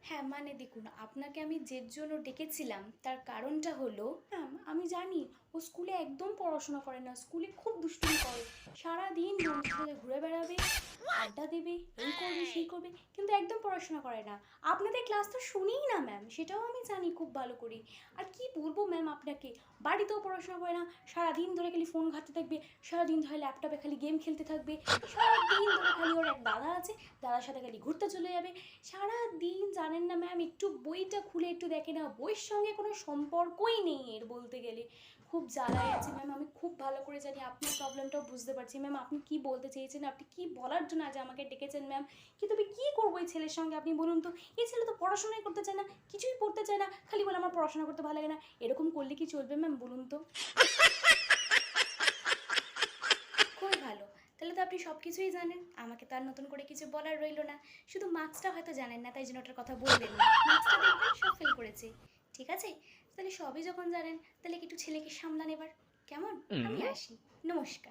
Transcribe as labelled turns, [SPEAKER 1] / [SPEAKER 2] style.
[SPEAKER 1] হ্যাঁ, মানে দেখুন, আপনাকে আমি যে জন্য ডেকেছিলাম তার কারণটা হলো, ম্যাম আমি জানি ও স্কুলে একদম পড়াশোনা করে না, স্কুলে খুব দুষ্টুমি করে। সারাদিন বন্ধুদের সাথে ঘুরে বেড়াবে, আড্ডা দেবে, এই করবে সেই করবে, কিন্তু একদম পড়াশোনা করে না। আপনাদের ক্লাস তো শুনিই না ম্যাম, সেটাও আমি জানি খুব ভালো করে। আর কি বলবো ম্যাম আপনাকে, বাড়িতেও পড়াশোনা করে না, সারাদিন ধরে খালি ফোন ঘাঁটতে থাকবে, সারাদিন ধরে ল্যাপটপে খালি গেম খেলতে থাকবে, সারাদিন ধরে খালি ওর এক দাদা আছে, দাদার সাথে খালি ঘুরতে চলে যাবে। সারা দিন জানেন না ম্যাম, একটু বইটা খুলে একটু দেখে না, বইয়ের সঙ্গে কোনো সম্পর্কই নেই এর বলতে গেলে। খুব জ্বালায় আছে ম্যাম, আমি খুব ভালো করে জানি, আপনার প্রবলেমটাও বুঝতে পারছি ম্যাম। আপনি কি বলতে চেয়েছেন, আপনি কি বলার জন্য আজ আমাকে ডেকেছেন ম্যাম? কিন্তু আমি কী করবো এই ছেলের সঙ্গে আপনি বলুন তো? এই ছেলে তো পড়াশোনাই করতে চায় না, কিছুই পড়তে চায় না, খালি বলে আমার পড়াশোনা করতে ভালো লাগে না। এরকম করলে কি চলবে ম্যাম বলুন তো? খুবই ভালো। তাহলে তো আপনি সব কিছুই জানেন, আমাকে তো আর নতুন করে কিছু বলার রইলো না। শুধু মার্কসটা হয়তো জানেন না, তাই জন্য ওটার কথা বললেন না। মার্কসটা দেখবেন সব ফেল করেছে, ঠিক আছে? তাহলে সবই যখন জানেন, তাহলে কি একটু ছেলেকে সামলান এবার, কেমন? আমি আসি। নমস্কার।